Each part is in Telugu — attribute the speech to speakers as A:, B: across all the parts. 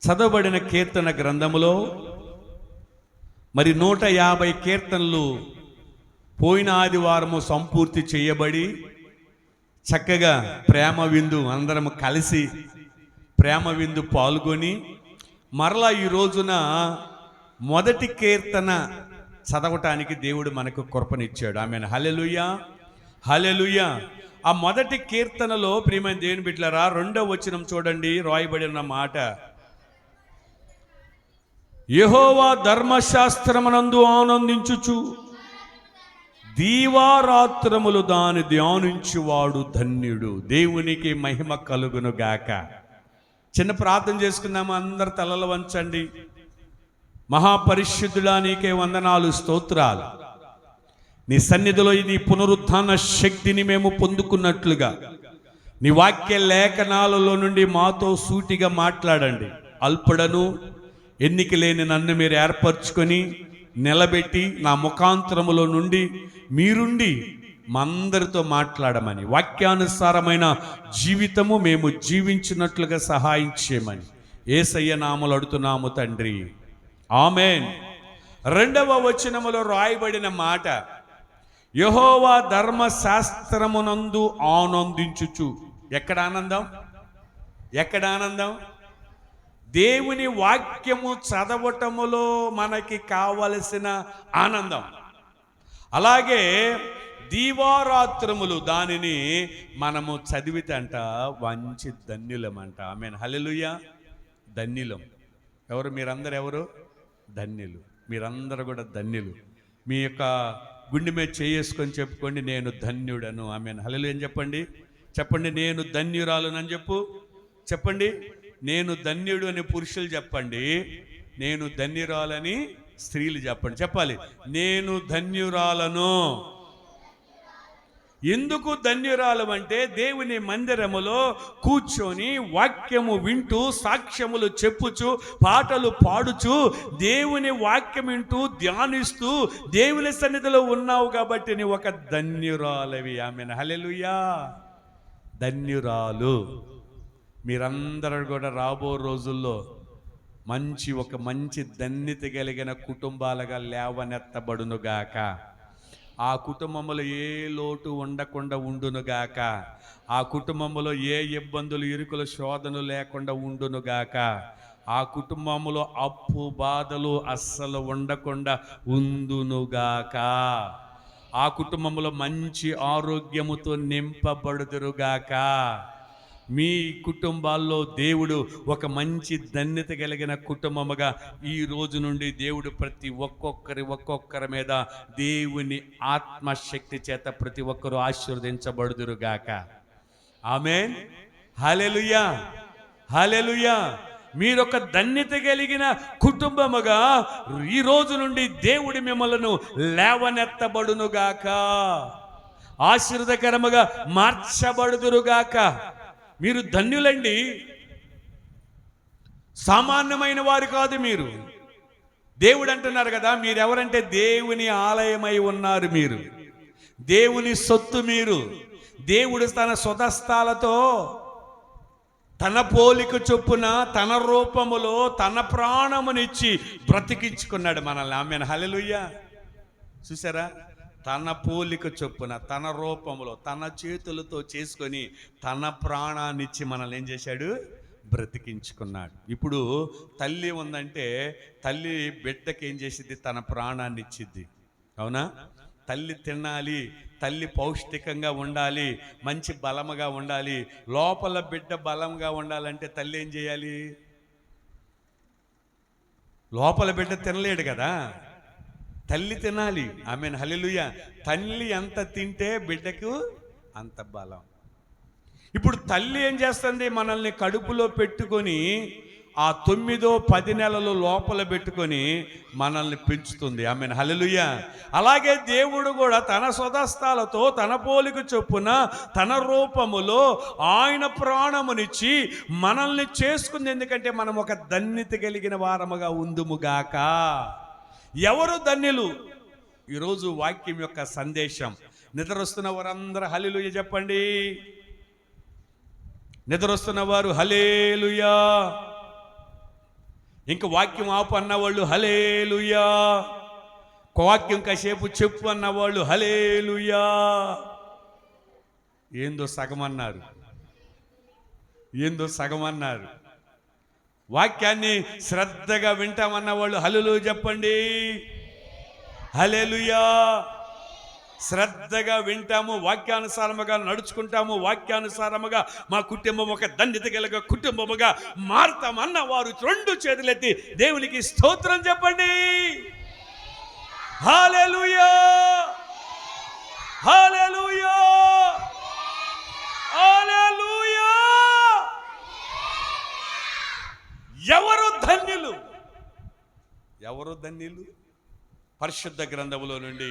A: చదవబడిన కీర్తన గ్రంథములో మరి 150 కీర్తనలు పోయిన ఆదివారము సంపూర్తి చేయబడి చక్కగా ప్రేమ విందు అందరం కలిసి ప్రేమ విందు పాల్గొని మరలా ఈ రోజున మొదటి కీర్తన చదవటానికి దేవుడు మనకు కృపనిచ్చాడు. ఆమేన్. హల్లెలూయా, హల్లెలూయా. ఆ మొదటి కీర్తనలో ప్రియమైన దేవుని బిడ్డలారా 2వ వచనం చూడండి, రాయబడిన మాట, యెహోవా ధర్మశాస్త్రమునందు ఆనందించుచు దీవారాత్రములు దాని ధ్యానించువాడు ధన్యుడు. దేవునికి మహిమ కలుగును గాక. చిన్న ప్రార్థన చేసుకుందాము. అందరు తలలు వంచండి. మహాపరిశుద్ధుడా, నీకే వందనాలు, స్తోత్రాలు. నీ సన్నిధిలో నీ పునరుత్థాన శక్తిని మేము పొందుకున్నట్లుగా నీ వాక్య లేఖనాలలో నుండి మాతో సూటిగా మాట్లాడండి. అల్పుడను ఎన్నిక లేని నన్ను మీరు ఏర్పరచుకొని నిలబెట్టి నా ముఖాంతరములో నుండి మీరుండి మా అందరితో మాట్లాడమని, వాక్యానుసారమైన జీవితము మేము జీవించినట్లుగా సహాయం చేయమని యేసయ్య నామములో అడుగుతున్నాము తండ్రి, ఆమేన్. 2వ వచనములో రాయబడిన మాట, యెహోవా ధర్మశాస్త్రమునందు ఆనందించుచు. ఎక్కడ ఆనందం? ఎక్కడ ఆనందం? దేవుని వాక్యము చదవటములో మనకి కావలసిన ఆనందం. అలాగే దీవారాత్రములు దానిని మనము చదివితంట వంచి ధన్యులమంట. ఆమేన్. హల్లెలూయా. ధన్యులం. ఎవరు? మీరందరూ ఎవరు? ధన్యులు. మీరందరూ కూడా ధన్యులు. మీ యొక్క గుండె మీద చేసుకొని చెప్పుకోండి, నేను ధన్యుడను. ఆమేన్. హల్లెలూయా అని చెప్పండి. చెప్పండి, నేను ధన్యురాలునని చెప్పు. చెప్పండి, నేను ధన్యుడు అని పురుషులు చెప్పండి, నేను ధన్యురాలని స్త్రీలు చెప్పండి. చెప్పాలి, నేను ధన్యురాలను. ఎందుకు ధన్యురాలు అంటే, దేవుని మందిరములో కూర్చొని వాక్యము వింటూ, సాక్ష్యములు చెప్పుచు, పాటలు పాడుచు, దేవుని వాక్యం వింటూ ధ్యానిస్తూ దేవుని సన్నిధిలో ఉన్నావు కాబట్టి నీ ఒక ధన్యురాలవి. ఆమేన్. హల్లెలూయా. ధన్యురాలు. మీరందరూ కూడా రాబో రోజుల్లో ఒక మంచి ధన్యత కలిగిన కుటుంబాలుగా లేవనెత్తబడునుగాక. ఆ కుటుంబంలో ఏ లోటు ఉండకుండా ఉండునుగాక. ఆ కుటుంబంలో ఏ ఇబ్బందులు, ఇరుకుల, శోధనలు లేకుండా ఉండునుగాక. ఆ కుటుంబంలో అప్పు బాధలు అస్సలు ఉండకుండా ఉండునుగాక. ఆ కుటుంబంలో మంచి ఆరోగ్యముతో నింపబడుదురుగాక. మీ కుటుంబాల్లో దేవుడు ఒక మంచి ధన్యత కలిగిన కుటుంబముగా ఈ రోజు నుండి దేవుడు ప్రతి ఒక్కొక్కరి మీద దేవుని ఆత్మశక్తి చేత ప్రతి ఒక్కరూ ఆశీర్వదించబడుదురుగాక. ఆమేన్. హల్లెలూయా, హల్లెలూయా. మీరొక ధన్యత కలిగిన కుటుంబముగా ఈ రోజు నుండి దేవుడి మిమ్మలను లేవనెత్తబడునుగాక. ఆశీర్వదకరముగా మార్చబడుదురుగాక. మీరు ధన్యులండి. సామాన్యమైన వారు కాదు మీరు. దేవుడు అంటున్నారు కదా, మీరెవరంటే దేవుని ఆలయమై ఉన్నారు. మీరు దేవుని సొత్తు. మీరు దేవుడు తన స్వదస్తాలతో తన పోలిక చొప్పున తన రూపములో తన ప్రాణమునిచ్చి బ్రతికించుకున్నాడు మనల్ని. ఆమేన్. హల్లెలూయా. చూసారా? తన పోలిక చొప్పున తన రూపంలో తన చేతులతో చేసుకొని తన ప్రాణాన్నిచ్చి మనల్ని ఏం చేశాడు? బ్రతికించుకున్నాడు. ఇప్పుడు తల్లి ఉందంటే తల్లి బిడ్డకి ఏం చేసిద్ది? తన ప్రాణాన్ని ఇచ్చిద్ది. అవునా? తల్లి తినాలి, తల్లి పౌష్టికంగా ఉండాలి, మంచి బలముగా ఉండాలి. లోపల బిడ్డ బలంగా ఉండాలంటే తల్లి ఏం చేయాలి? లోపల బిడ్డ తినలేడు కదా, తల్లి తినాలి. ఆమేన్. హల్లెలూయా. తల్లి ఎంత తింటే బిడ్డకు అంత బలం. ఇప్పుడు తల్లి ఏం చేస్తుంది? మనల్ని కడుపులో పెట్టుకొని ఆ 9-10 నెలలు లోపల పెట్టుకొని మనల్ని పెంచుతుంది. ఆమేన్. హల్లెలూయా. అలాగే దేవుడు కూడా తన స్వదస్తాలతో తన పోలిక చొప్పున తన రూపములో ఆయన ప్రాణమునిచ్చి మనల్ని చేసుకుంది. ఎందుకంటే మనం ఒక ధన్యత కలిగిన వారముగా ఉందుముగాక. ఎవరు ధన్యులు? ఈరోజు వాక్యం యొక్క సందేశం. నిద్రొస్తున్న వారందరూ హల్లెలూయా చెప్పండి. నిద్రొస్తున్న వారు హల్లెలూయా. ఇంక వాక్యం ఆపు అన్నవాళ్ళు హల్లెలూయా, వాక్యం కాసేపు చెప్పు అన్నవాళ్ళు హల్లెలూయా. ఏందో సగం అన్నారు, ఏందో సగం అన్నారు. వాక్యాన్ని శ్రద్ధగా వింటామన్న వాళ్ళు హల్లెలూయా చెప్పండి, హల్లెలూయా. శ్రద్ధగా వింటాము, వాక్యానుసారముగా నడుచుకుంటాము, వాక్యానుసారముగా మా కుటుంబం ఒక ధన్యత కలిగ కుటుంబముగా మారుతామన్న వారు 2 చేతులెత్తి దేవునికి స్తోత్రం చెప్పండి, హల్లెలూయా, హల్లెలూయా, హల్లెలూయా. ఎవరు ధన్యులు, ఎవరు ధన్యులు? పరిశుద్ధ గ్రంథములో నుండి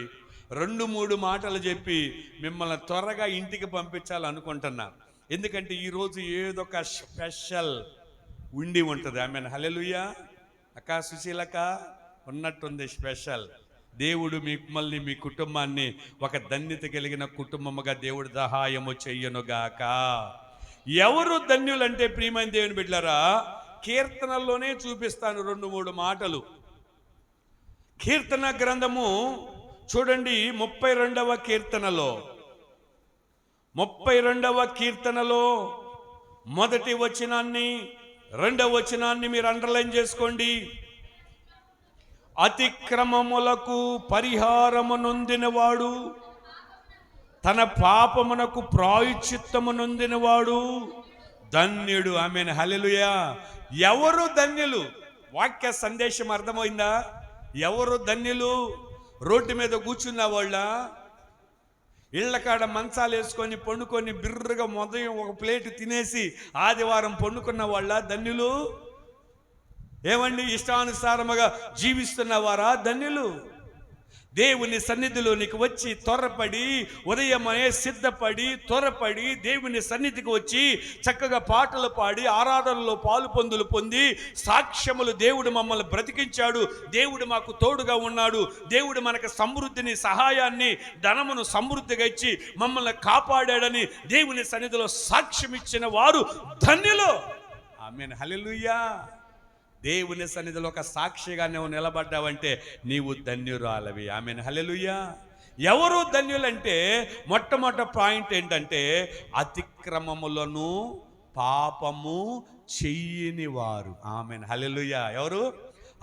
A: 2-3 మాటలు చెప్పి మిమ్మల్ని త్వరగా ఇంటికి పంపించాలనుకుంటున్నా. ఎందుకంటే ఈరోజు ఏదో ఒక స్పెషల్ ఉండి ఉంటుంది. Amen hallelujah. అక్క సుశీలక ఉన్నట్టుంది స్పెషల్. దేవుడు మిమ్మల్ని మీ కుటుంబాన్ని ఒక ధన్యత కలిగిన కుటుంబముగా దేవుడు సహాయము చెయ్యనుగాక. ఎవరు ధన్యులంటే ప్రియమైన దేవుని బిడ్డలారా, కీర్తనల్లోనే చూపిస్తాను 2-3 మాటలు. కీర్తన గ్రంథము చూడండి, 32వ కీర్తనలో 32వ కీర్తనలో మొదటి వచనాన్ని 2వ వచనాన్ని మీరు అండర్లైన్ చేసుకోండి. అతిక్రమములకు పరిహారము నొందినవాడు, తన పాపమునకు ప్రాయశ్చిత్తము నొందినవాడు ధన్యుడు. ఆమేన్ హల్లెలూయా. ఎవరు ధన్యులు? వాక్య సందేశం అర్థమైందా? ఎవరు ధన్యులు? రోడ్డు మీద కూర్చున్న వాళ్ళ, ఇళ్ళకాడ మంచాలు వేసుకొని పండుకొని బిర్రగా ఉదయం ఒక ప్లేటు తినేసి ఆదివారం పండుకున్న వాళ్ళ ధన్యులు? ఏమండి, ఇష్టానుసారముగా జీవిస్తున్నవారా ధన్యులు? దేవుని సన్నిధిలోనికి వచ్చి త్వరపడి, ఉదయమే సిద్ధపడి త్వరపడి దేవుని సన్నిధికి వచ్చి చక్కగా పాటలు పాడి ఆరాధనలో పాలు పొందులు పొంది సాక్ష్యములు, దేవుడు మమ్మల్ని బ్రతికించాడు, దేవుడు మాకు తోడుగా ఉన్నాడు, దేవుడు మనకు సమృద్ధిని, సహాయాన్ని, ధనమును సమృద్ధిగా ఇచ్చి మమ్మల్ని కాపాడాడని దేవుని సన్నిధిలో సాక్ష్యం ఇచ్చిన వారు ధన్యులు. ఆమేన్ హల్లెలూయా. దేవుని సన్నిధిలో ఒక సాక్షిగా నువ్వు నిలబడ్డావంటే నీవు ధన్యురాలవి. ఆమేన్ హల్లెలూయా. ఎవరు ధన్యులంటే మొట్టమొదటి పాయింట్ ఏంటంటే అతిక్రమములను పాపము చెయ్యని వారు. ఆమేన్ హల్లెలూయా. ఎవరు?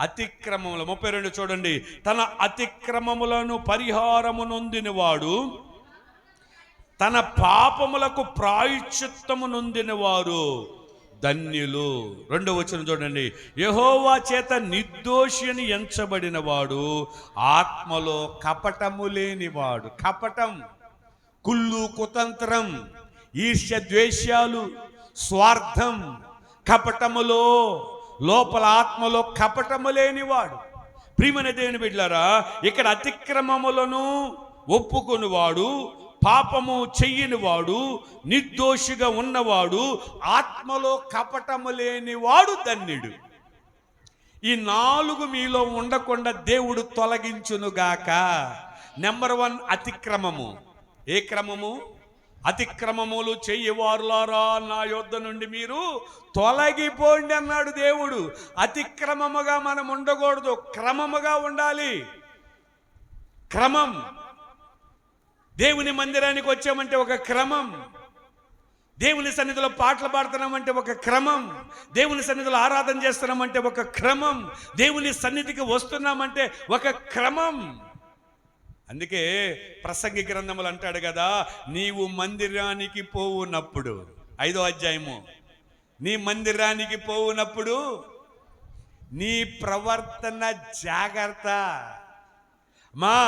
A: అతిక్రమములు. 32 చూడండి, తన అతిక్రమములను పరిహారము నొందినవాడు, తన పాపములకు ప్రాయశ్చిత్తము నొందినవారు ధన్యులు. 2వ వచనం చూడండి, యెహోవా చేత నిర్దోషి అని ఎంచబడిన వాడు, ఆత్మలో కపటము లేనివాడు. కపటం, కుళ్ళు, కుతంత్రం, ఈర్ష్య, ద్వేషాలు, స్వార్థం, కపటములో లోపల ఆత్మలో కపటము లేనివాడు. ప్రియమైన దేవుని బిడ్డలారా, ఇక్కడ అతిక్రమములను ఒప్పుకొనివాడు, పాపము చెయ్యనివాడు, నిర్దోషిగా ఉన్నవాడు, ఆత్మలో కపటము లేనివాడు ధన్యుడు. ఈ 4 మీలో ఉండకుండా దేవుడు తొలగించునుగాక. నెంబర్ 1 అతిక్రమము. ఏ క్రమము? అతిక్రమములు చెయ్యవారులారా నా యొద్ద నుండి మీరు తొలగిపోండి అన్నాడు దేవుడు. అతిక్రమముగా మనం ఉండకూడదు, క్రమముగా ఉండాలి. క్రమం. దేవుని మందిరానికి వచ్చామంటే ఒక క్రమం, దేవుని సన్నిధిలో పాటలు పాడుతున్నామంటే ఒక క్రమం, దేవుని సన్నిధిలో ఆరాధన చేస్తున్నామంటే ఒక క్రమం, దేవుని సన్నిధికి వస్తున్నామంటే ఒక క్రమం. అందుకే ప్రసంగి గ్రంథములు అంటాడు కదా, నీవు మందిరానికి పోవునప్పుడు, 5వ అధ్యాయము, నీ మందిరానికి పోవునప్పుడు నీ ప్రవర్తన జాగ్రత్త. మా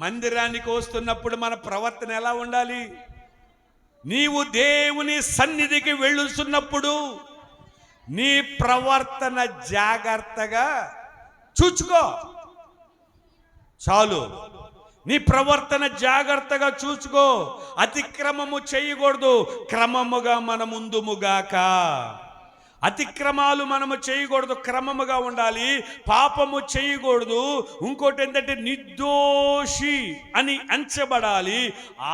A: మందిరానికి వస్తున్నప్పుడు మన ప్రవర్తన ఎలా ఉండాలి? నీవు దేవుని సన్నిధికి వెళ్ళుతున్నప్పుడు నీ ప్రవర్తన జాగ్రత్తగా చూచుకో. చాలు, నీ ప్రవర్తన జాగ్రత్తగా చూచుకో. అతిక్రమము చేయకూడదు, క్రమముగా మన ముందుముగాక. అతిక్రమాలు మనము చేయకూడదు, క్రమముగా ఉండాలి. పాపము చేయకూడదు. ఇంకోటి ఏంటంటే నిర్దోషి అని ఎంచబడాలి.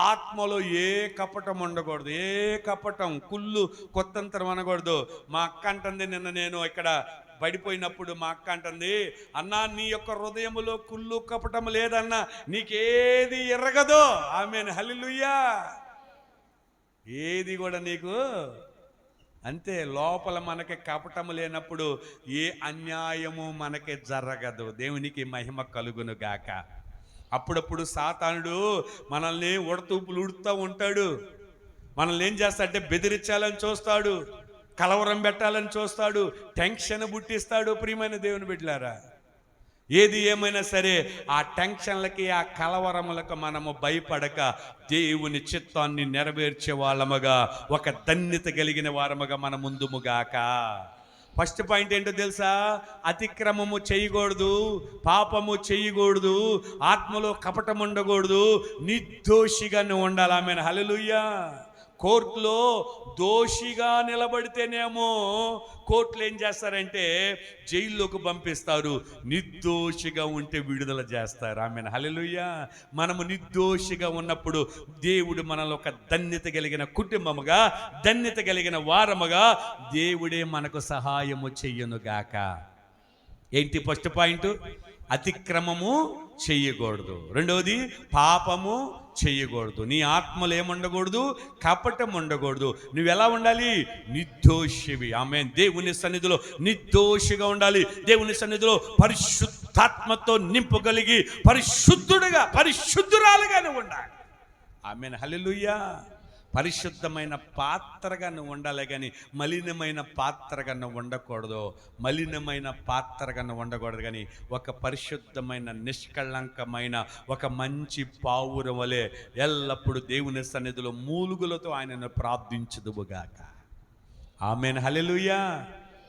A: ఆత్మలో ఏ కపటం ఉండకూడదు, ఏ కపటం, కుళ్ళు, కొత్తంతరం అనకూడదు. మా అక్క అంటుంది, నిన్న నేను ఇక్కడ పడిపోయినప్పుడు మా అక్క అంటుంది, అన్నా నీ యొక్క హృదయములో కుళ్ళు కపటం లేదన్నా, నీకేది ఎరగదో. ఆమేన్, హల్లెలూయా. ఏది కూడా నీకు అంతే. లోపల మనకి కపటము లేనప్పుడు ఏ అన్యాయము మనకి జరగదు. దేవునికి మహిమ కలుగును గాక. అప్పుడప్పుడు సాతానుడు మనల్ని ఉడతూపులు ఉడుతూ ఉంటాడు. మనల్ని ఏం చేస్తాడంటే బెదిరించాలని చూస్తాడు, కలవరం పెట్టాలని చూస్తాడు, టెన్షన్ పుట్టిస్తాడు. ప్రియమైన దేవుని బిడ్డలారా, ఏది ఏమైనా సరే ఆ టెన్షన్లకి, ఆ కలవరములకు మనము భయపడక దేవుని చిత్తాన్ని నెరవేర్చే వాళ్ళముగా, ఒక ధన్యత కలిగిన వారముగా మన ముందుముగాక. ఫస్ట్ పాయింట్ ఏంటో తెలుసా? అతిక్రమము చేయకూడదు, పాపము చేయకూడదు, ఆత్మలో కపటం ఉండకూడదు, నిర్దోషిగా నువ్వు ఉండాలి. ఆమేన్, హల్లెలూయా. కోర్టులో దోషిగా నిలబడితేనేమో కోర్టులు ఏం చేస్తారంటే జైల్లోకి పంపిస్తారు, నిర్దోషిగా ఉంటే విడుదల చేస్తారు. ఆమేన్, హల్లెలూయా. మనము నిర్దోషిగా ఉన్నప్పుడు దేవుడు మనలో ఒక ధన్యత కలిగిన కుటుంబముగా, ధన్యత కలిగిన వారముగా దేవుడే మనకు సహాయము చెయ్యనుగాక. ఏంటి ఫస్ట్ పాయింట్? అతిక్రమము చెయ్యకూడదు. రెండవది, పాపము చెయ్యకూడదు. నీ ఆత్మలు ఏముండకూడదు? కపటం ఉండకూడదు. నువ్వు ఎలా ఉండాలి? నిర్దోషివి. ఆమేన్. దేవుని సన్నిధిలో నిర్దోషిగా ఉండాలి. దేవుని సన్నిధిలో పరిశుద్ధాత్మతో నింపగలిగి పరిశుద్ధురాలుగా నువ్వు ఉండాలి. ఆమేన్, హల్లెలూయా. పరిశుద్ధమైన పాత్రగా నువ్వు ఉండాలి, కానీ మలినమైన పాత్రగా నువ్వు ఉండకూడదు. మలినమైన పాత్రగా నువ్వు ఉండకూడదు, కానీ ఒక పరిశుద్ధమైన, నిష్కళంకమైన, ఒక మంచి పావురం వలె ఎల్లప్పుడూ దేవుని సన్నిధిలో మూలుగులతో ఆయనను ప్రార్థించుదువుగాక. ఆమేన్, హల్లెలూయా.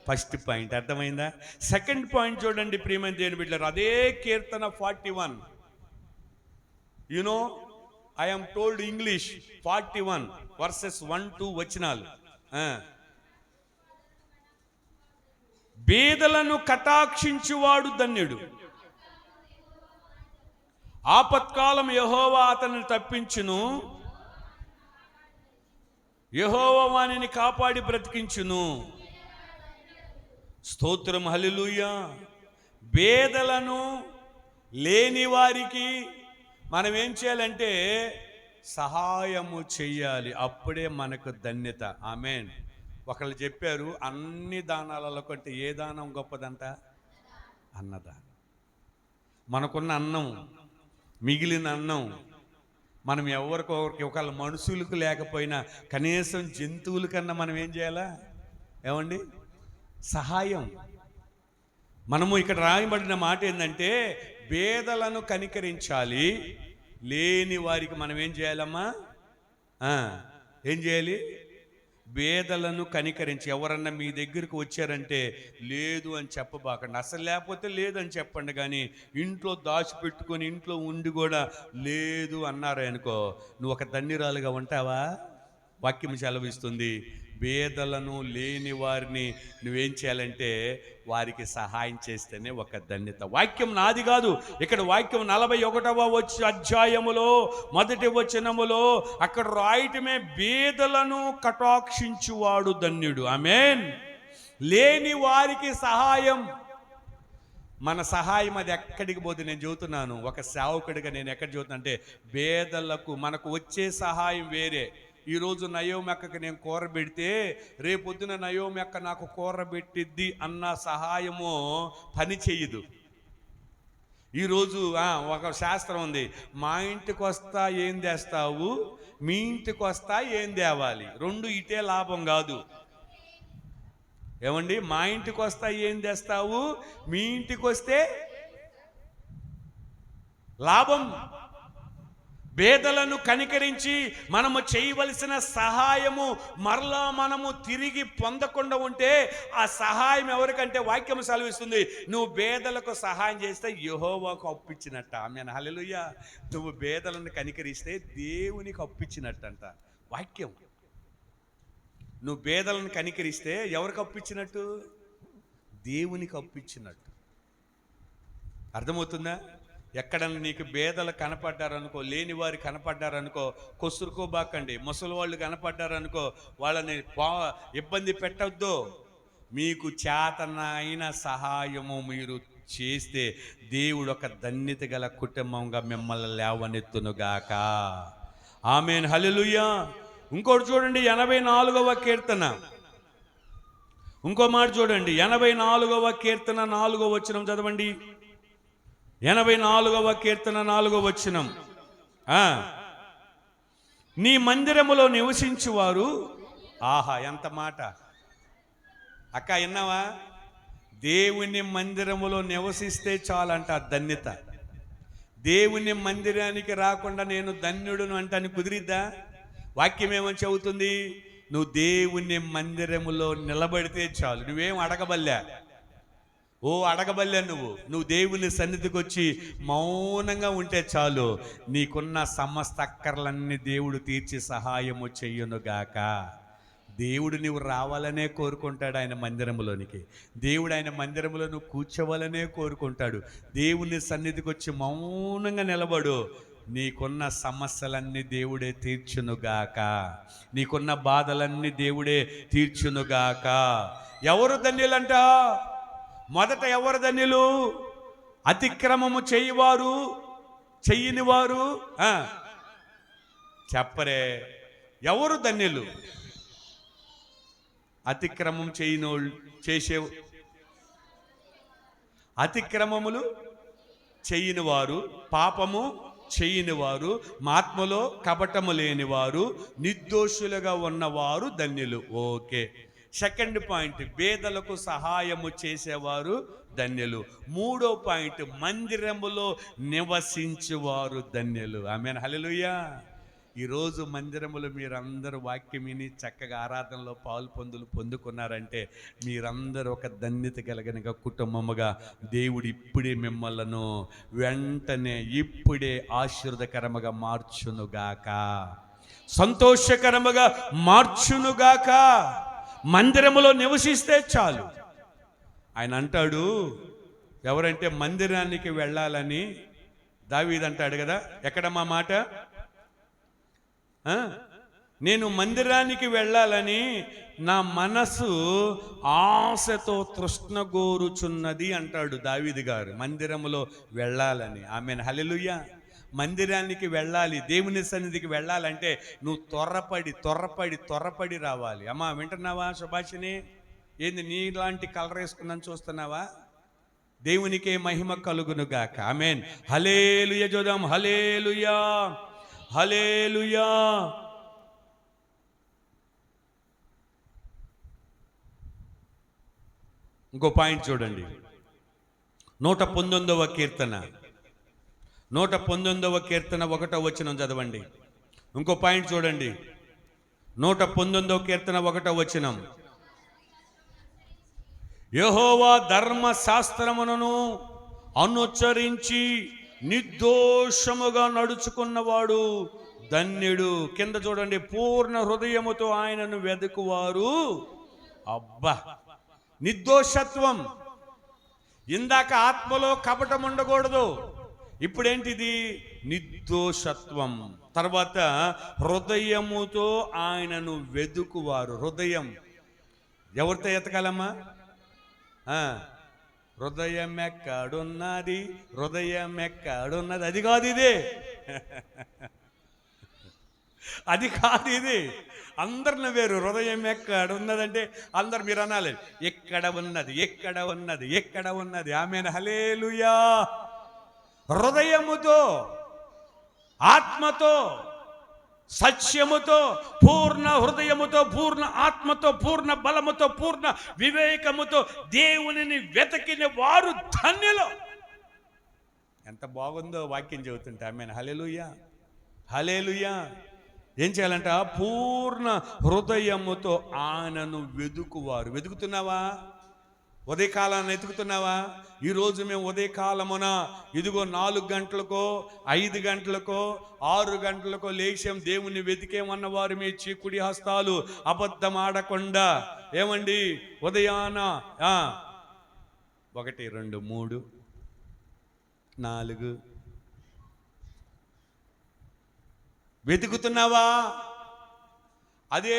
A: ఫస్ట్ పాయింట్ అర్థమైందా? సెకండ్ పాయింట్ చూడండి ప్రియమైన దేవుని బిడ్డలారా, అదే కీర్తన 41. You know, I am told English 41 verses 1-2 వచనాలు. బేదలను కటాక్షించువాడు ధన్యుడు, ఆపత్కాలం యెహోవా అతనిని తప్పించును, యెహోవా వానిని కాపాడి బ్రతికించును. స్తోత్రం, హల్లెలూయా. బేదలను, లేని వారికి మనం ఏం చేయాలంటే సహాయము చెయ్యాలి. అప్పుడే మనకు ధన్యత. ఆమేన్. ఒకళ్ళు చెప్పారు, అన్ని దానాలలో కంటే ఏ దానం గొప్పదంట? అన్నదానం. మనకున్న అన్నం, మిగిలిన అన్నం మనం ఎవరికొకరికి, ఒకళ్ళ మనుషులకు లేకపోయినా కనీసం జంతువుల కన్నా మనం ఏం చేయాలా? ఏమండి? సహాయం. మనము ఇక్కడ రాయబడిన మాట ఏంటంటే బేదలను కనికరించాలి, లేని వారికి మనం ఏం చేయాలమ్మా? ఏం చేయాలి? బేదలను కనికరించి. ఎవరన్నా మీ దగ్గరకు వచ్చారంటే లేదు అని చెప్పబాకండి. అసలు లేకపోతే లేదని చెప్పండి, కానీ ఇంట్లో దాచిపెట్టుకొని ఇంట్లో ఉండి కూడా లేదు అన్నారు అనుకో, నువ్వు ఒక ధన్యురాలుగా ఉంటావా? వాక్యం సెలవిస్తుంది, బేదలను, లేని వారిని నువ్వేం చేయాలంటే వారికి సహాయం చేస్తేనే ఒక ధన్యత. వాక్యం నాది కాదు. ఇక్కడ వాక్యం 41వ అధ్యాయములో 1వ వచనములో అక్కడ రాయటమే, బేదలను కటాక్షించువాడు ధన్యుడు. ఆమేన్. లేని వారికి సహాయం. మన సహాయం అది ఎక్కడికి పోతే, నేను చెబుతున్నాను ఒక సేవకుడిగా, నేను ఎక్కడ చెబుతున్నా అంటే బేదలకు మనకు వచ్చే సహాయం వేరే. ఈరోజు నయోమెక్కకి నేను కూర పెడితే రేపొద్దున నయోమెక్క నాకు కూర పెట్టిద్ది అన్న సహాయము పని చెయ్యదు. ఈరోజు ఒక శాస్త్రం ఉంది, మా ఇంటికి వస్తా ఏం తెస్తావు, మీ ఇంటికి వస్తా ఏం తేవాలి, రెండు ఇటే లాభం కాదు. ఏమండి? మా ఇంటికి వస్తా ఏం తెస్తావు, మీ ఇంటికి వస్తే లాభం. బేదలను కనికరించి మనము చేయవలసిన సహాయము మరలా మనము తిరిగి పొందకుండా ఉంటే ఆ సహాయం ఎవరికంటే వాక్యం సెలవిస్తుంది, నువ్వు బేదలకు సహాయం చేస్తే యెహోవాకు అప్పిచ్చినట్ట. ఆమేన్, హల్లెలూయా. నువ్వు బేదలను కనికరిస్తే దేవునికి అప్పిచ్చినట్టంట. వాక్యం. నువ్వు పేదలను కనికరిస్తే ఎవరికి అప్పిచ్చినట్టు? దేవునికి అప్పిచ్చినట్టు. అర్థమవుతుందా? ఎక్కడన్నా నీకు పేదలు కనపడ్డారనుకో, లేని వారు కనపడ్డారనుకో, కొసురుకోబాకండి. ముసలి వాళ్ళు కనపడ్డారనుకో, వాళ్ళని ఇబ్బంది పెట్టద్దు. మీకు చేతనైన సహాయము మీరు చేస్తే దేవుడు ఒక ధన్యత గల కుటుంబంగా మిమ్మల్ని లేవనెత్తునుగాక. ఆమేన్, హల్లెలూయా. ఇంకోటి చూడండి, 84వ కీర్తన, ఇంకో మాట చూడండి. 84వ కీర్తన 4వ వచనం చదవండి. 84వ కీర్తన 4వ వచనం. నీ మందిరములో నివసించువారు, ఆహా ఎంత మాట అక్క, విన్నావా? దేవుని మందిరములో నివసిస్తే చాలంట ధన్యత. దేవుని మందిరానికి రాకుండా నేను ధన్యుడును అంటాను కుదిరిద్దా? వాక్యం ఏమని చెబుతుంది? నువ్వు దేవుని మందిరములో నిలబడితే చాలు. నువ్వేం అడగబల్లా, అడగబల్లే. నువ్వు దేవుని సన్నిధికి వచ్చి మౌనంగా ఉంటే చాలు. నీకున్న సమస్త అక్కర్లన్నీ దేవుడు తీర్చి సహాయము చెయ్యునుగాక. దేవుడు నువ్వు రావాలనే కోరుకుంటాడు ఆయన మందిరములోనికి. దేవుడు ఆయన మందిరంలో నువ్వు కూర్చోవాలనే కోరుకుంటాడు. దేవుని సన్నిధికి వచ్చి మౌనంగా నిలబడు. నీకున్న సమస్యలన్నీ దేవుడే తీర్చునుగాక. నీకున్న బాధలన్నీ దేవుడే తీర్చునుగాక. ఎవరు ధన్యులంట? మొదట ఎవరు ధన్యులు? అతిక్రమము చెయ్యని వారు. చెప్పరే, ఎవరు ధన్యులు? అతిక్రమం అతిక్రమములు చెయ్యని వారు, పాపము చెయ్యని వారు, ఆత్మలో కపటము లేనివారు, నిర్దోషులుగా ఉన్నవారు ధన్యులు. ఓకే. సెకండ్ పాయింట్, పేదలకు సహాయము చేసేవారు ధన్యులు. మూడో పాయింట్, మందిరములో నివసించువారు ధన్యులు. ఆమేన్, హల్లెలూయా. ఈరోజు మందిరములో మీరందరూ వాక్యం విని చక్కగా ఆరాధనలో పొందుకున్నారంటే మీరందరూ ఒక ధన్యత కలిగిన కుటుంబముగా దేవుడు ఇప్పుడే మిమ్మల్ని వెంటనే ఇప్పుడే ఆశీర్వదకరముగా మార్చునుగాక, సంతోషకరముగా మార్చునుగాక. మందిరములో నివసిస్తే చాలు. ఆయన అంటాడు, ఎవరంటే మందిరానికి వెళ్ళాలని దావీదు అంటాడు కదా. ఎక్కడమ్మా మాట? నేను మందిరానికి వెళ్ళాలని నా మనసు ఆశతో తృష్ణగోరుచున్నది అంటాడు దావీదు గారు. మందిరములో వెళ్ళాలని. ఆమేన్, హల్లెలూయా. మందిరానికి వెళ్ళాలి, దేవుని సన్నిధికి వెళ్ళాలంటే నువ్వు త్వరపడి రావాలి. అమ్మా వింటున్నావా సుభాషిని? ఏంది నీలాంటి కలర్ వేసుకున్నాను చూస్తున్నావా? దేవునికే మహిమ కలుగునుగాక. ఆమేన్, హల్లెలూయా. చూద్దాం, హల్లెలూయా, హల్లెలూయా. ఇంకో పాయింట్ చూడండి, 119వ కీర్తన 1వ వచనం చదవండి. ఇంకో పాయింట్ చూడండి, 119వ కీర్తన 1వ వచనం. యెహోవా ధర్మశాస్త్రమును అనుసరించి నిర్దోషముగా నడుచుకున్నవాడు ధన్యుడు. కింద చూడండి, పూర్ణ హృదయముతో ఆయనను వెదుకువారు. అబ్బా, నిర్దోషత్వం. ఇందాక ఆత్మలో కపటం ఉండకూడదు, ఇప్పుడేంటిది? నిర్దోషత్వం. తర్వాత హృదయముతో ఆయనను వెదుకువారు. హృదయం ఎవరితో ఎతకాలమ్మా? హృదయం ఎక్కడున్నది, హృదయం ఎక్కడున్నది? అది కాదు ఇది, అది కాదు ఇది. అందరిని వేరు. హృదయం ఎక్కడ ఉన్నదంటే అందరు మీరు అనాలి, ఎక్కడ ఉన్నది, ఎక్కడ ఉన్నది, ఎక్కడ ఉన్నది. ఆమేన్, హల్లెలూయా. హృదయముతో, ఆత్మతో, సత్యముతో, పూర్ణ హృదయముతో, పూర్ణ ఆత్మతో, పూర్ణ బలముతో, పూర్ణ వివేకముతో దేవునిని వెతకిన వారు ధన్యులు. ఎంత బాగుందో వాక్యం చెబుతుంటే. ఆమేన్, హల్లెలూయా, హల్లెలూయా. ఏం చేయాలంట? పూర్ణ హృదయముతో ఆయనను వెదుకువారు. వెతుకుతున్నావా? ఉదయకాలాన్ని ఎతుకుతున్నావా? ఈరోజు మేము ఉదయకాలమున ఇదిగో 4 గంటలకో 5 గంటలకో 6 గంటలకో లేచాం, దేవుణ్ణి వెతికేమన్న వారు మీ చీకుడి హస్తాలు అబద్ధం ఆడకుండా. ఏమండి ఉదయాన 1 2 3 4 వెతుకుతున్నావా? అదే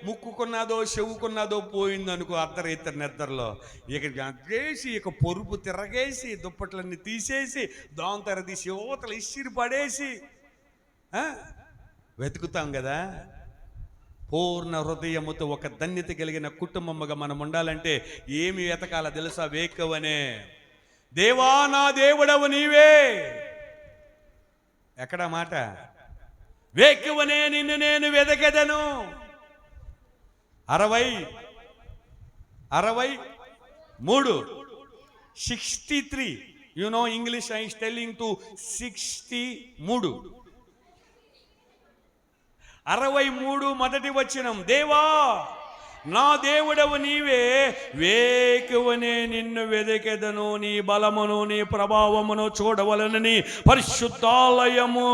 A: ముక్కుకున్నదో చెవుకున్నదో పోయిందనుకో అర్ధరాత్రి నిద్రలో, ఇక చేసి ఇక పొరుపు తిరగేసి దుప్పట్లన్నీ తీసేసి దోంతర తీసి యువతలు ఇసిరి పడేసి వెతుకుతాం కదా. పూర్ణ హృదయముతో ఒక ధన్యత కలిగిన కుటుంబముగా మనం ఉండాలంటే ఏమి వెతకాల తెలుసా? వేకువనే దేవా నా దేవుడవు నీవే. ఎక్కడ మాట? వేకువనే నిన్ను నేను వెదకెదను. 63 63. You know English, I is telling to 63. 63 మొదటి వచనం. దేవా నా దేవుడవు నీవే, వేకువనే నిన్ను వెదకెదను, నీ బలమును నీ ప్రభావమును చూడవలనని పరిశుద్ధాలయము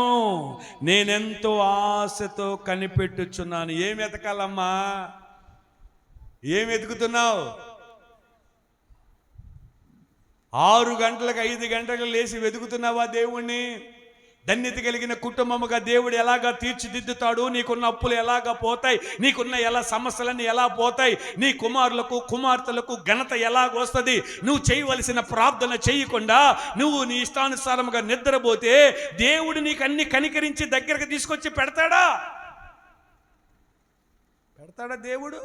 A: నేనెంతో ఆశతో కనిపెట్టుచున్నాను. ఏం వెతకాలమ్మా? ఏం వెతుకుతున్నావు? 6 గంటలకు 5 గంటలకు లేచి వెతుకుతున్నావా దేవుణ్ణి? ధన్యత కలిగిన కుటుంబముగా దేవుడు ఎలాగా తీర్చిదిద్దుతాడు, నీకున్న అప్పులు ఎలాగా పోతాయి, నీకున్న ఎలా సమస్యలన్నీ ఎలా పోతాయి, నీ కుమారులకు కుమార్తెలకు ఘనత ఎలాగొస్తుంది. నువ్వు చేయవలసిన ప్రార్థన చేయకుండా నువ్వు నీ ఇష్టానుసారముగా నిద్రపోతే దేవుడు నీకు అన్ని కనికరించి దగ్గరకు తీసుకొచ్చి పెడతాడా? దేవుడు?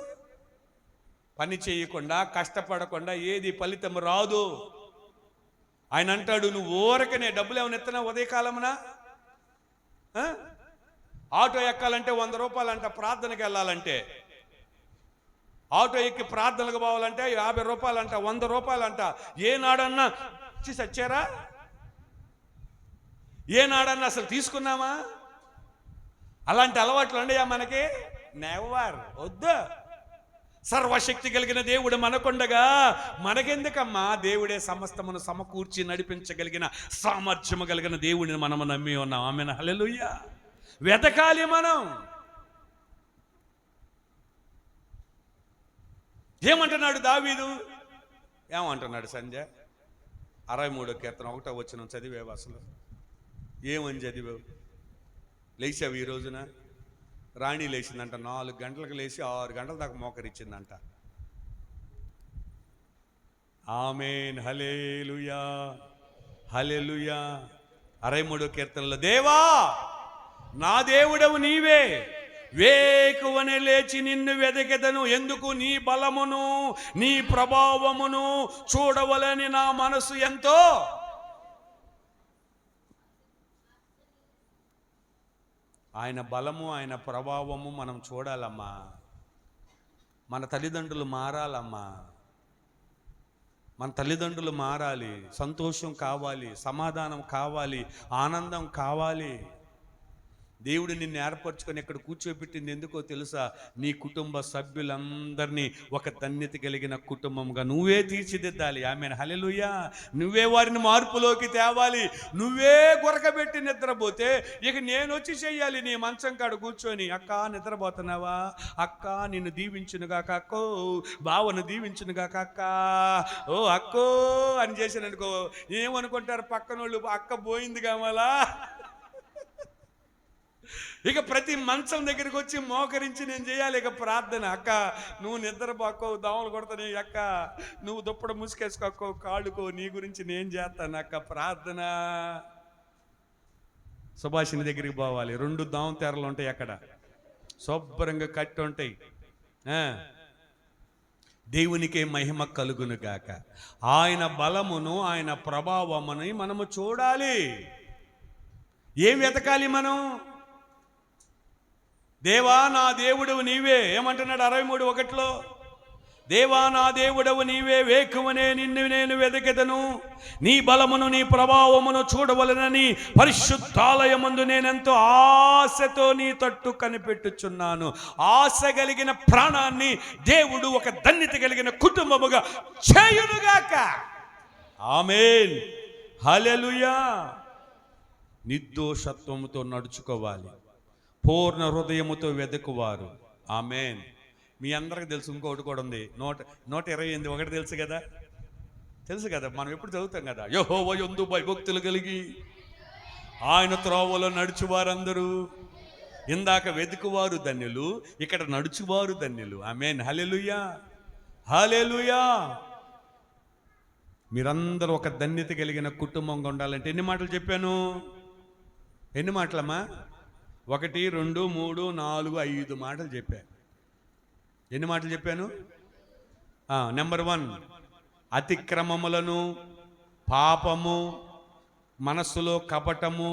A: పని చేయకుండా కష్టపడకుండా ఏది ఫలితం రాదు. ఆయన అంటాడు, నువ్వు ఊరకనే డబ్బులు ఏమైనా ఎత్తున్నా ఉదయకాలమున? ఆటో ఎక్కాలంటే 100 రూపాయలు అంట, ప్రార్థనకి వెళ్ళాలంటే. ఆటో ఎక్కి ప్రార్థనకు పోవాలంటే 50 రూపాయలు అంట, 100 రూపాయలు అంట. ఏనాడన్నా చచ్చారా? ఏనాడన్నా అసలు తీసుకున్నామా? అలాంటి అలవాట్లు ఉండయా మనకి? నెవర్. వద్దు. సర్వశక్తి కలిగిన దేవుడు మనకుండగా మనకెందుకమ్మా? దేవుడే సమస్తమును సమకూర్చి నడిపించగలిగిన సామర్థ్యము కలిగిన దేవుడిని మనము నమ్మి ఉన్నాం. ఆమేన్, హల్లెలూయా. వెతకాలి మనం. ఏమంటున్నాడు దావీదు? ఏమంటున్నాడు సంజయ్? 63వ కీర్తన 1వ వచనం చదివేవు? అసలు ఏమని చదివావు? లేచావు ఈ రోజున? రాణి లేచిందంట, 4 గంటలకు లేచి 6 గంటల దాకా మోకరిచ్చిందంట. ఆమేన్, హల్లెలూయా, హల్లెలూయా. 63వ కీర్తనలో, దేవా నా దేవుడవు నీవే, వేకువనే లేచి నిన్ను వెదకెదను. ఎందుకు? నీ బలమును నీ ప్రభావమును చూడవలని నా మనసు ఎంతో. ఆయన బలము ఆయన ప్రభావము మనం చూడాలమ్మా. మన తల్లిదండ్రులు మారాలమ్మా. మన తల్లిదండ్రులు మారాలి. సంతోషం కావాలి, సమాధానం కావాలి, ఆనందం కావాలి. దేవుడు నిన్ను ఏర్పరచుకొని ఇక్కడ కూర్చోబెట్టింది ఎందుకో తెలుసా? నీ కుటుంబ సభ్యులందరినీ ఒక ధన్యత కలిగిన కుటుంబంగా నువ్వే తీర్చిదిద్దాలి. ఆమేన్, హల్లెలూయా. నువ్వే వారిని మార్పులోకి తేవాలి. నువ్వే గురకబెట్టి నిద్రపోతే ఇక నేను వచ్చి చెయ్యాలి నీ మంచం కాడ కూర్చొని. అక్క నిద్రపోతున్నావా? అక్క నిన్ను దీవించునుగాక, అక్కో బావను దీవించునుగాక, అక్క ఓ అక్కో అని చేశాననుకో, ఏమనుకుంటారు పక్కనోళ్ళు? అక్క పోయింది కావాలా? ఇక ప్రతి మంచం దగ్గరికి వచ్చి మోకరించి నేను చేయాలి ఇక ప్రార్థన. అక్క నువ్వు నిద్రపోకో, దోమలు కొడతాను, అక్క నువ్వు దుప్పడ ముసుకేసుకోకో, కాళ్ళుకో, నీ గురించి నేను చేస్తాను అక్క ప్రార్థన. సుభాషిని దగ్గరికి పోవాలి. 2 దోమ తెరలు ఉంటాయి అక్కడ, శుభ్రంగా కట్టి ఉంటాయి. దేవునికే మహిమ కలుగును గాక. ఆయన బలమును ఆయన ప్రభావమును మనము చూడాలి. ఏం వెతకాలి మనం? దేవా నా దేవుడు నీవే. ఏమంటున్నాడు 63:1? దేవా నా దేవుడవు నీవే, వేకువనే నిన్ను నేను వెదకెదను, నీ బలమును నీ ప్రభావమును చూడవలనని పరిశుద్ధాలయమందు నేనెంతో ఆశతో నీ తట్టు కనిపెట్టుచున్నాను. ఆశ కలిగిన ప్రాణాన్ని దేవుడు ఒక ధన్యత కలిగిన కుటుంబముగా చేయునుగాక. ఆమేన్, హల్లెలూయా. నిర్దోషత్వముతో నడుచుకోవాలి, పూర్ణ హృదయముతో వెదకువారు. ఆమేన్. మీ అందరికి తెలుసు, ఇంకొకటి కూడా ఉంది, 128 ఒకటి తెలుసు కదా, మనం ఎప్పుడు చదువుతాం కదా, యెహోవా యందు భయభక్తులు కలిగి ఆయన త్రోవలో నడుచువారందరూ. ఇందాక వెతుకువారు ధన్యులు, ఇక్కడ నడుచువారు ధన్యులు. ఆమేన్, హల్లెలూయా, హల్లెలూయా. మీరందరూ ఒక ధన్యత కలిగిన కుటుంబంగా ఉండాలంటే ఎన్ని మాటలు చెప్పాను? ఎన్ని మాటలమ్మా? 1, 2, 3, 4, 5 మాటలు చెప్పాను. ఎన్ని మాటలు చెప్పాను? నెంబర్ 1, అతిక్రమములను, పాపము, మనస్సులో కపటము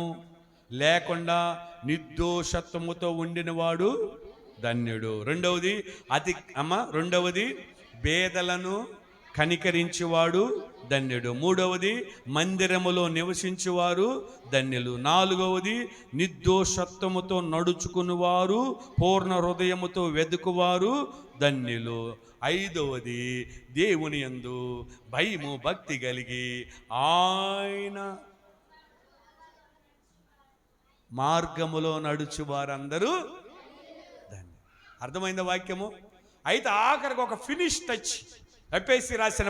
A: లేకుండా నిర్దోషత్వముతో ఉండినవాడు ధన్యుడు. రెండవది బేదలను కనికరించేవాడు ధన్యుడు. 3వది మందిరములో నివసించువారు ధన్యులు. 4వది నిర్దోషత్వముతో నడుచుకునివారు, పూర్ణ హృదయముతో వెదుకువారు ధన్యులు. 5వది దేవుని యందు భయము భక్తి కలిగి ఆయన మార్గములో నడుచువారందరూ ధన్యులు. అర్థమైందా వాక్యము? అయితే ఆఖరికి ఒక ఫినిష్ టచ్. ఎఫెసీ రాసిన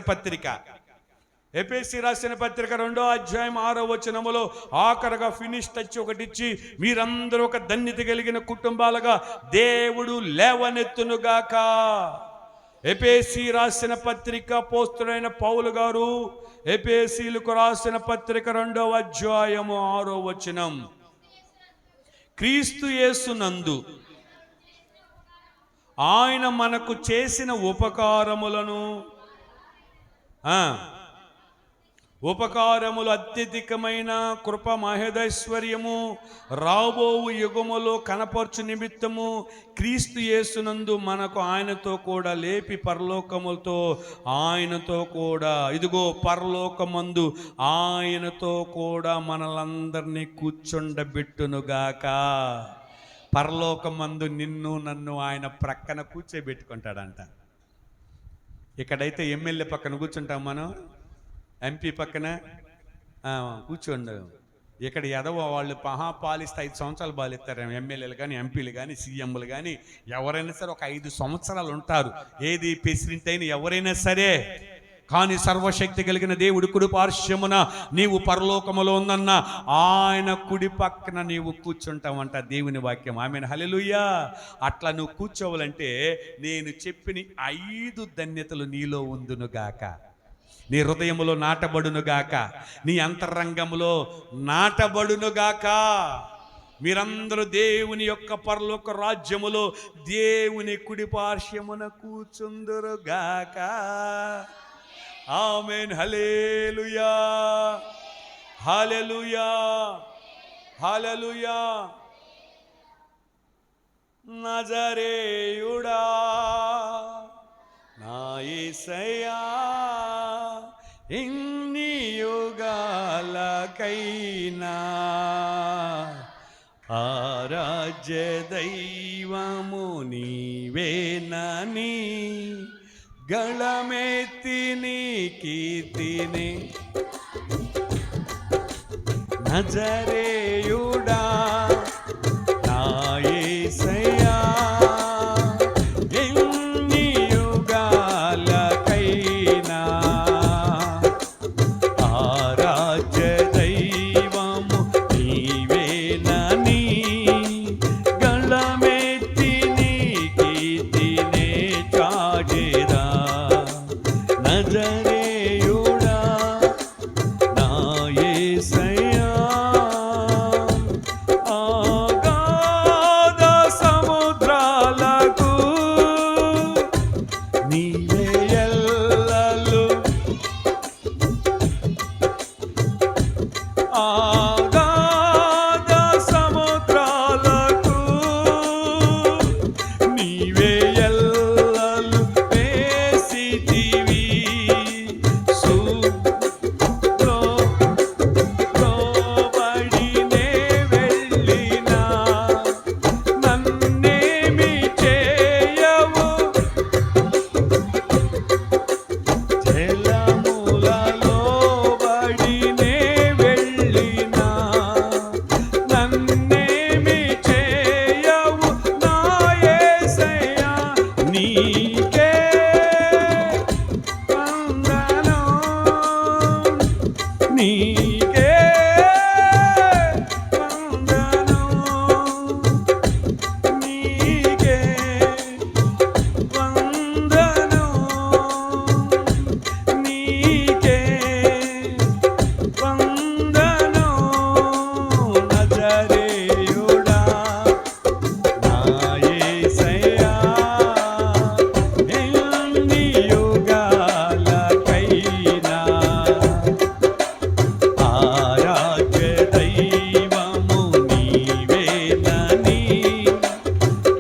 A: పత్రిక 2వ అధ్యాయం 6వ వచనములో ఆఖరగా ఫినిష్ టచ్ ఒకటిచ్చి, మీరందరూ ఒక ధన్యత కలిగిన కుటుంబాలుగా దేవుడు లేవనెత్తునుగాక. ఎఫెసీ రాసిన పత్రిక అపోస్తలుడైన పౌలు గారు ఎఫెసీలకు రాసిన పత్రిక 2వ అధ్యాయము 6వ వచనం, క్రీస్తు యేసునందు ఆయన మనకు చేసిన ఉపకారములు అత్యధికమైన కృప మహదైశ్వర్యము రాబోవు యుగములో కనపరచు నిమిత్తము క్రీస్తు యేసునందు మనకు ఆయనతో కూడా లేపి పరలోకములతో ఆయనతో కూడా, ఇదిగో పరలోకమందు ఆయనతో కూడా మనలందరినీ కూర్చుండబెట్టునుగాక. పరలోకమందు నిన్ను నన్ను ఆయన ప్రక్కన కూర్చోబెట్టుకుంటాడంట. ఇక్కడైతే ఎమ్మెల్యే పక్కన కూర్చుంటాం, మనం ఎంపీ పక్కన కూర్చోండు. ఇక్కడ ఎదవ వాళ్ళు పాలిస్తే 5 సంవత్సరాలు పాలిస్తారు. ఎమ్మెల్యేలు కానీ, ఎంపీలు కానీ, సీఎంలు కానీ ఎవరైనా సరే ఒక 5 సంవత్సరాలు ఉంటారు. ఏది ప్రెసిడెంట్ అయినా ఎవరైనా సరే. కానీ సర్వశక్తి కలిగిన దేవుడు కుడి పార్శ్వమున నీవు పరలోకములో ఉందన్న ఆయన కుడి పక్కన నీవు కూర్చుంటావంట. దేవుని వాక్యం. ఆమేన్, హల్లెలూయా. అట్లా నువ్వు కూర్చోవాలంటే నేను చెప్పిన 5 ధన్యతలు నీలో ఉందునుగాక. నీ హృదయములో నాటబడునుగాక, నీ అంతరంగములో నాటబడునుగాక. మీరందరూ దేవుని యొక్క పరలోక రాజ్యములో దేవుని కుడి పార్శ్వమున కూర్చుందురుగాక. ఆమేన్, హల్లెలూయా, హల్లెలూయా, హల్లెలూయా. నజరేయుడా నా యేసయ్యా, ఎన్ని యుగాలకైనా ఆరాధ్య దైవము నీవేనని గళమెత్తి నీ కీర్తిని, నజరేయుడా నా యేసయ్యా, ఎన్ని యుగాలకైనా ఆరాధ్య దైవము నీవేనని గళమెత్తి నీ కీర్తినే చాటెదా. నజరేయుడా నా యేసయ్యా, అగాధ సముద్రాలకు నీవే ఎల్లలు, అగాధ సముద్రాలకు నీవే ఎల్లలు వేసి నీకే వందనం, నీకే వందనం, నీకే వందనం. నజరేయుడా నా యేసయ్యా, ఎన్ని యుగాలకైనా ఆరాధ్య దైవము నీవేనని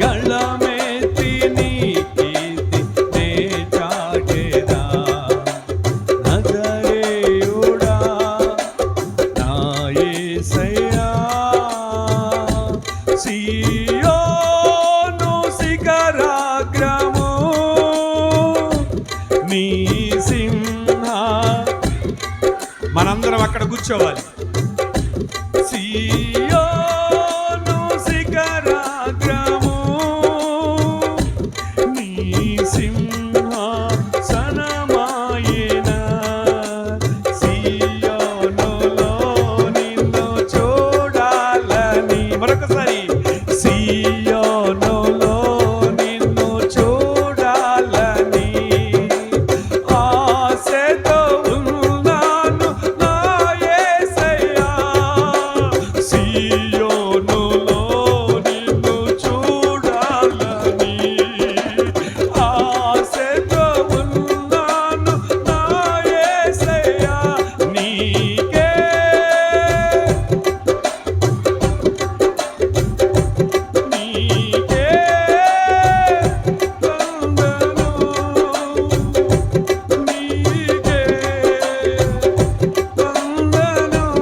A: గళమెత్తి నీ కీర్తి నే చాటెదా. నజరేయుడా నా యేసయ్యా, సీయోను శిఖరాగ్రము నీ సింహ. మనందరం అక్కడ కూర్చోవాలి. సీయోను శిఖరాగ్రము నీ సింహాసనమాయెన. సీయోనులో నిన్ను చూడాలని, మరొకసారి సీయోనులో నిన్ను చూడాలని ఆశతో ఉన్నాను నా యేసయ్యా. సీయోనులో నిన్ను చూడాలని ఆశతో ఉన్నాను నా యేసయ్యా. నీకే నీకే వందనం, నీకే వందనం,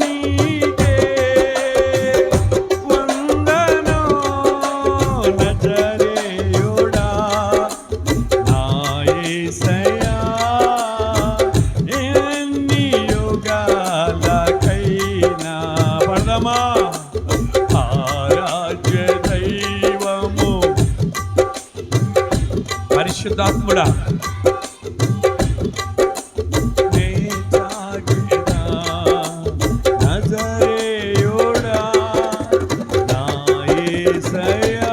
A: నీకే వందనం. నజరేయుడా నా యేసయ్యా, ఎన్ని యుగాలకైనా పడదామా. ఆరాధ్య దైవము పరిశుద్ధాత్ముడా నే చాటెదా. నజరేయుడా నా యేసయ్యా.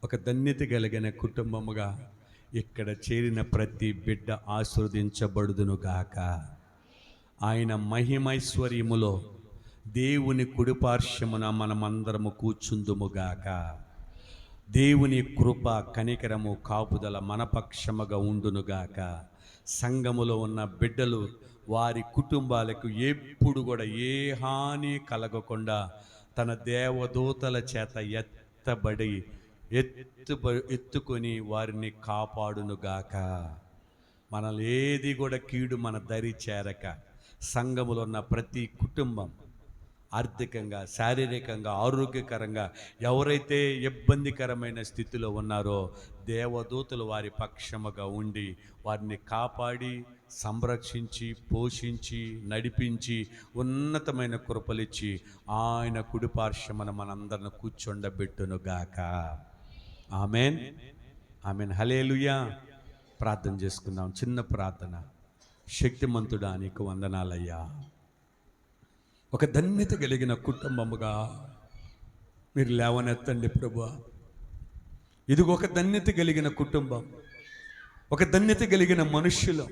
A: ఒక ధన్యత కలిగిన కుటుంబముగా ఇక్కడ చేరిన ప్రతి బిడ్డ ఆశీర్వదించబడుదునుగాక. ఆయన మహిమైశ్వర్యములో దేవుని కుడిపార్శ్వమున మనమందరము కూర్చుందుముగాక. దేవుని కృప కనికరము కాపుదల మన పక్షముగా ఉండునుగాక. సంఘములో ఉన్న బిడ్డలు వారి కుటుంబాలకు ఎప్పుడు కూడా ఏ హాని కలగకుండా తన దేవదూతల చేత ఎత్తుకొని వారిని కాపాడునుగాక. మనల్ని ఏది కూడా కీడు మన దరి చేరక సంఘములో ఉన్న ప్రతి కుటుంబం ఆర్థికంగా, శారీరకంగా, ఆరోగ్యకరంగా ఎవరైతే ఇబ్బందికరమైన స్థితిలో ఉన్నారో దేవదూతలు వారి పక్షముగా ఉండి వారిని కాపాడి సంరక్షించి పోషించి నడిపించి ఉన్నతమైన కృపలిచ్చి ఆయన కుడిపార్శ్వమున మనందరిని కూర్చొండబెట్టునుగాక. Amen, amen. హల్లెలూయా. ప్రార్థన చేసుకుందాం. చిన్న ప్రార్థన. శక్తిమంతుడా నీకు వందనాలయ్యా. ఒక ధన్యత కలిగిన కుటుంబముగా మీరు లేవనెత్తండి ప్రభువా. ఇదిగో ఒక ధన్యత కలిగిన కుటుంబం, ఒక ధన్యత కలిగిన మనుష్యులు,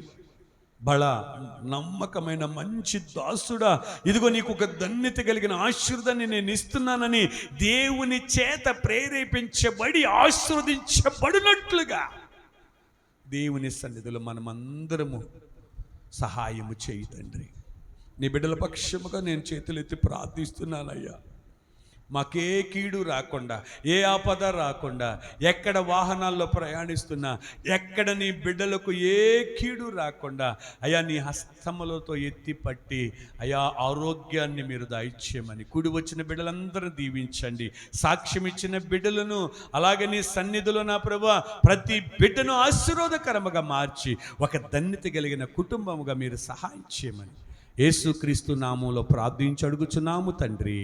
A: బల నమ్మకమైన మంచి దాసుడా, ఇదిగో నీకు ఒక ధన్యత కలిగిన ఆశీర్వాదాన్ని నేను ఇస్తున్నానని దేవుని చేత ప్రేరేపించబడి ఆశీర్వదించబడినట్లుగా దేవుని సన్నిధిలో మనమందరము సహాయము చేయి తండ్రి. నీ బిడ్డల పక్షముగా నేను చేతులెత్తి ప్రార్థిస్తున్నానయ్యా. మాకే కీడు రాకుండా, ఏ ఆపద రాకుండా, ఎక్కడ వాహనాల్లో ప్రయాణిస్తున్నా ఎక్కడ నీ బిడ్డలకు ఏ కీడు రాకుండా అయ్యా నీ హస్తములతో ఎత్తి పట్టి అయ్యా ఆరోగ్యాన్ని మీరు దయచేయమని, కూడి వచ్చిన బిడ్డలందరూ దీవించండి. సాక్ష్యం ఇచ్చిన బిడ్డలను అలాగే నీ సన్నిధిలో నా ప్రభువా ప్రతి బిడ్డను ఆశీర్వాదకరముగా మార్చి ఒక ధన్యత కలిగిన కుటుంబముగా మీరు సహాయం చేయమని యేసుక్రీస్తు నామములో ప్రార్థించి అడుగుచున్నాము తండ్రి.